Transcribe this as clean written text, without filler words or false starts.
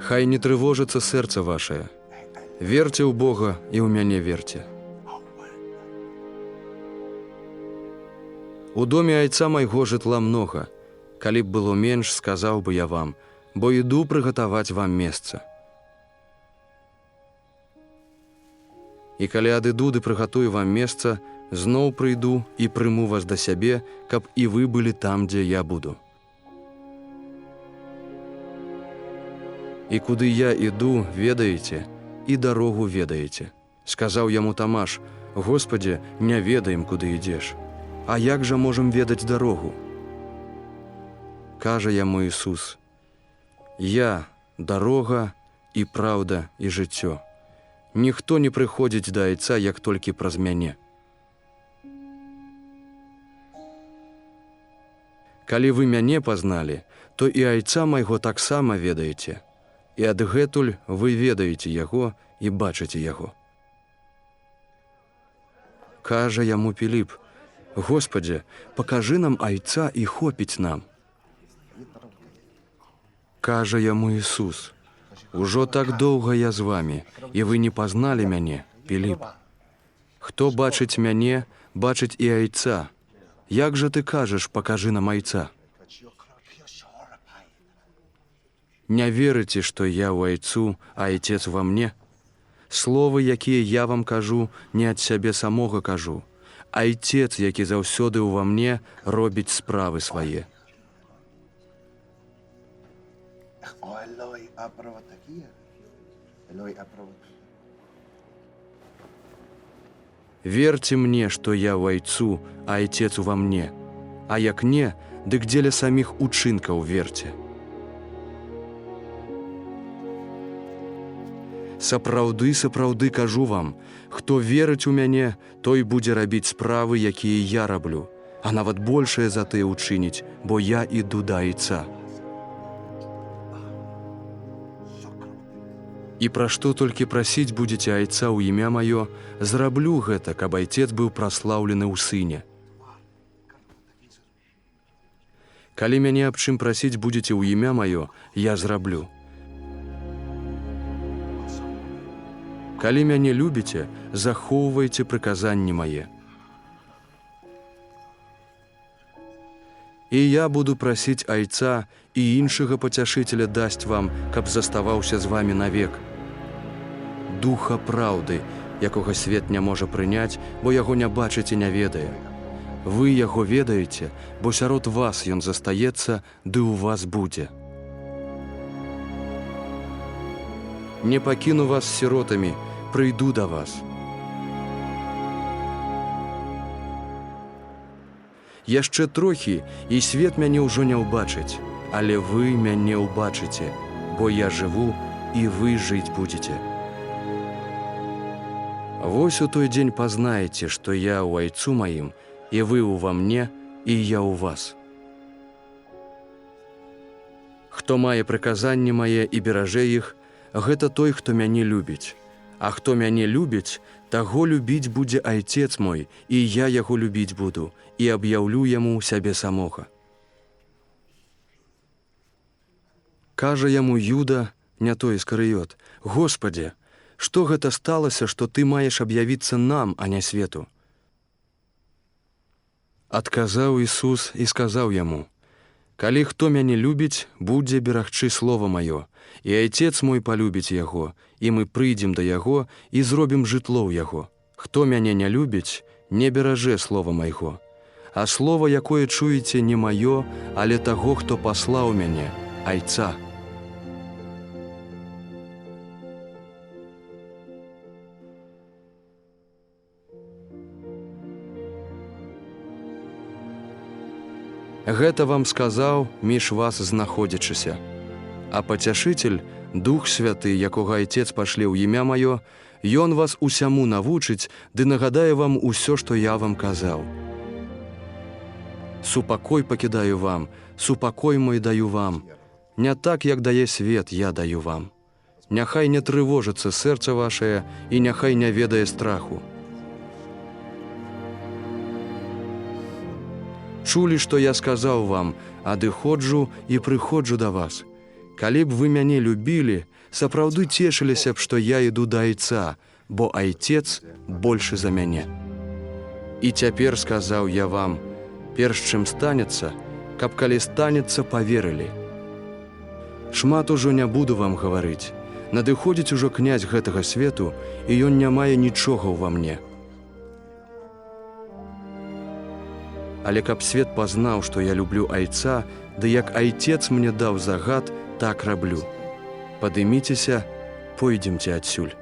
Хай не трывожыцца сэрца вашае. Верце ў Бога і ў мяне верце. У доме айца майго жытла многа. Калі б было менш, сказаў бы я вам, бо іду прыгатаваць вам месца. І калі адыду ды прыгатую вам месца, зноў прыйду і прыму вас да сябе, каб і вы былі там, дзе я буду. І куды я іду, ведаеце, і дарогу ведаеце. Сказаў яму Тамаш: Господи, не ведаем, куды ідзеш. А як жа можам ведаць дарогу? Кажа яму Ісус: Я дарога і праўда і жыццё. Ніхто не прыходзіць да айца, як толькі праз мяне. Калі вы мяне пазналі, то і айца майго таксама ведаеце, і адгэтуль вы ведаеце яго і бачыце яго. Кажа яму Піліп: Господи, пакажы нам айца і хопіць нам. Кажа яму Ісус: Ужо так доўга я з вамі, і вы не пазналі мяне, Піліп. Хто бачыць мяне, бачыць і айца. Як жа ты кажаш, пакажы нам айца? Не верыце, што я ў айцу, а айцец ва мне? Словы, якія я вам кажу, не ад сябе самога кажу. Айцец, які заўсёды ўва мне, робіць справы свае. Верце мне, што я ў айцу, а айцец ува мне. А як не, дык дзеля саміх учынкаў верце. Сапраўды, сапраўды кажу вам, хто верыць у мяне, той будзе рабіць справы, якія я раблю, а нават большае за тыя учыніць, бо я іду да айца. І пра што толькі прасіць будзеце айца ў імя маё, зраблю гэта, каб айцец быў праслаўлены ў сыне. Калі мяне аб чым прасіць будзеце ў імя маё, я зраблю. Калі мяне любіце, захоўвайце прыказанні мае. І я буду прасіць айца, і іншага пацяшыцеля дасць вам, каб заставаўся з вамі навек. Духа праўды, якога свет не можа прыняць, бо яго не бачыць і не ведае. Вы яго ведаеце, бо сярод вас ён застаецца, ды ў вас будзе. Не пакіну вас сіротамі, прыйду да вас. Яшчэ трохі, і свет мяне ўжо не ўбачыць, але вы мяне ўбачыце, бо я жыву, і вы жыць будзеце. Вось у той дзень пазнаеце, што я ў айцу маім, і вы ўва мне, і я ў вас. Хто мае прыказанні мае і беражэ іх, гэта той, хто мяне любіць. А хто мяне любіць, таго любіць будзе айцец мой, і я яго любіць буду, і аб'яўлю яму сябе самога. Кажа яму Юда, не той Іскарыёт: Господи, што гэта сталася, што ты маеш аб'явіцца нам, а не свету? Адказаў Ісус і сказаў яму: Калі хто мяне любіць, будзе берагчы слова маё, і айцец мой палюбіць яго, і мы прыйдзем да яго і зробім жытло ў яго. Хто мяне не любіць, не беражэ слова майго. А слова, якое чуеце, не маё, але таго, хто паслаў мяне, айца. Гэта вам сказаў, між вас знаходзячыся. А пацяшыцель, Дух Святы, якога айцец пашле ў імя маё, ён вас усяму навучыць, ды нагадае вам усё, што я вам казаў. Супакой пакідаю вам, супакой мой даю вам. Не так, як дае свет, я даю вам. Няхай не трывожыцца сэрца вашае, і няхай не ведае страху. Чулі, што я сказаў вам, адыходжу і прыходжу да вас. Калі б вы мяне любілі, сапраўды цешыліся б, што я іду да айца, бо айцец большы за мяне. І цяпер сказаў я вам, перш чым станецца, каб калі станецца, паверылі. Шмат ужо не буду вам гаварыць. Надыходзіць ужо князь гэтага свету, і ён не мае нічога ўва мне. Але каб свет пазнаў, што я люблю айца, ды як айцец мне даў загад, так раблю. Падыміцеся, пойдземце адсюль.